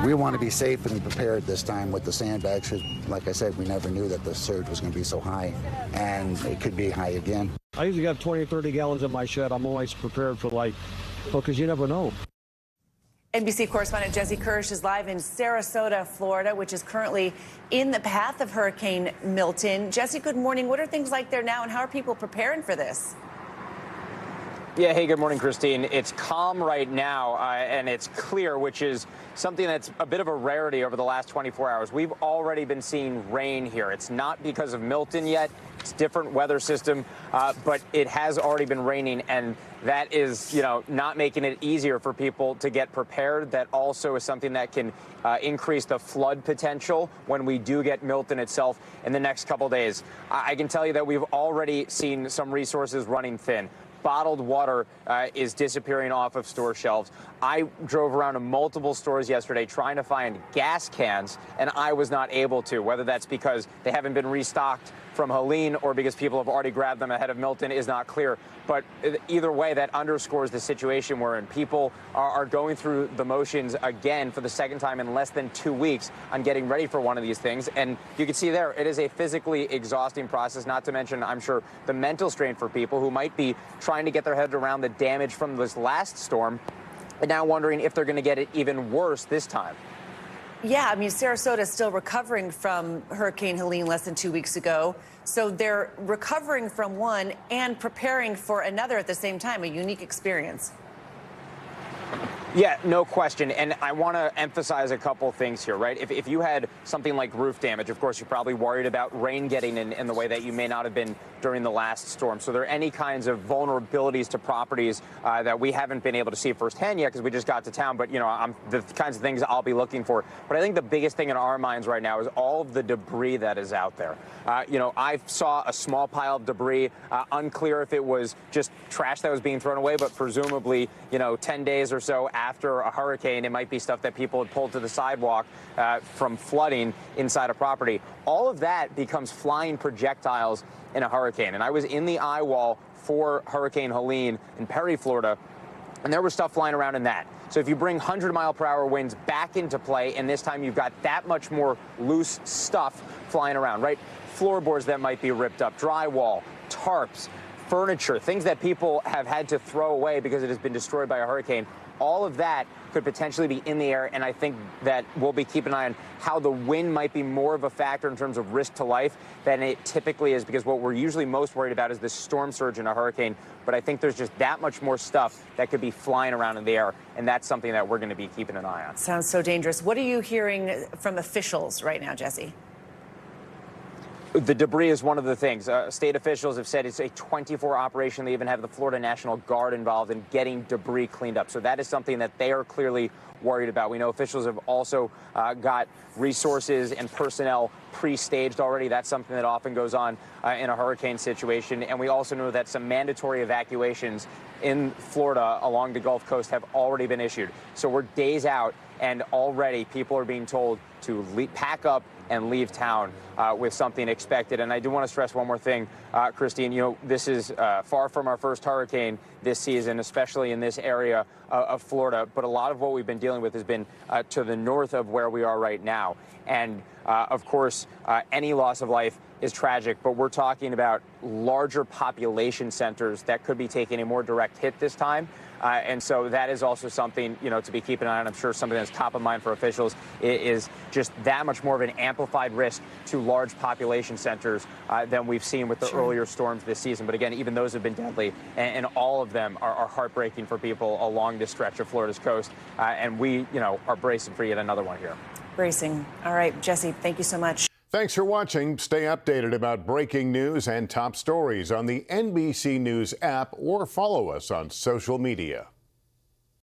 We want to be safe and prepared this time with the sandbags. Like I said, we never knew that the surge was going to be so high, and it could be high again. I usually have 20 or 30 gallons in my shed. I'm always prepared for because you never know. NBC correspondent Jesse Kirsch is live in Sarasota, Florida, which is currently in the path of Hurricane Milton. Jesse, good morning. What are things like there now, and how are people preparing for this? Yeah, hey, good morning, Christine. It's calm right now, and it's clear, which is something that's a bit of a rarity over the last 24 hours. We've already been seeing rain here. It's not because of Milton yet. It's a different weather system, but it has already been raining, and that is, not making it easier for people to get prepared. That also is something that can increase the flood potential when we do get Milton itself in the next couple days. I can tell you that we've already seen some resources running thin. Bottled water is disappearing off of store shelves. I drove around to multiple stores yesterday trying to find gas cans, and I was not able to, whether that's because they haven't been restocked from Helene or because people have already grabbed them ahead of Milton is not clear. But either way, that underscores the situation we're in. People are going through the motions again for the second time in less than 2 weeks on getting ready for one of these things. And you can see there, it is a physically exhausting process, not to mention, I'm sure, the mental strain for people who might be trying to get their head around the damage from this last storm and now wondering if they're going to get it even worse this time. Yeah, I mean, Sarasota is still recovering from Hurricane Helene less than 2 weeks ago. So they're recovering from one and preparing for another at the same time, a unique experience. Yeah, no question. And I want to emphasize a couple things here, right? If you had something like roof damage, of course, you're probably worried about rain getting in the way that you may not have been during the last storm. So there are any kinds of vulnerabilities to properties that we haven't been able to see firsthand yet because we just got to town. But, the kinds of things I'll be looking for. But I think the biggest thing in our minds right now is all of the debris that is out there. I saw a small pile of debris, unclear if it was just trash that was being thrown away, but presumably, 10 days or so after a hurricane, it might be stuff that people had pulled to the sidewalk from flooding inside a property. All of that becomes flying projectiles in a hurricane. And I was in the eye wall for Hurricane Helene in Perry, Florida, and there was stuff flying around in that. So if you bring 100-mile-per-hour winds back into play, and this time you've got that much more loose stuff flying around, right? Floorboards that might be ripped up, drywall, tarps, furniture, things that people have had to throw away because it has been destroyed by a hurricane. All of that could potentially be in the air, and I think that we'll be keeping an eye on how the wind might be more of a factor in terms of risk to life than it typically is, because what we're usually most worried about is the storm surge in a hurricane. But I think there's just that much more stuff that could be flying around in the air, and that's something that we're going to be keeping an eye on. Sounds so dangerous. What are you hearing from officials right now, Jesse? The debris is one of the things. State officials have said it's a 24-hour operation. They even have the Florida National Guard involved in getting debris cleaned up. So that is something that they are clearly worried about. We know officials have also got resources and personnel pre-staged already. That's something that often goes on in a hurricane situation. And we also know that some mandatory evacuations in Florida along the Gulf Coast have already been issued. So we're days out, and already people are being told to pack up and leave town with something expected. And I do want to stress one more thing, Christine. This is far from our first hurricane this season, especially in this area of Florida. But a lot of what we've been dealing with has been to the north of where we are right now. And of course, any loss of life is tragic, but we're talking about larger population centers that could be taking a more direct hit this time. And so that is also something, to be keeping an eye on. I'm sure something that's top of mind for officials is just that much more of an amplified risk to large population centers than we've seen with the earlier storms this season. But again, even those have been deadly, and all of them are heartbreaking for people along this stretch of Florida's coast. And we, are bracing for yet another one here. Bracing. All right, Jesse, thank you so much. Thanks for watching. Stay updated about breaking news and top stories on the NBC News app or follow us on social media.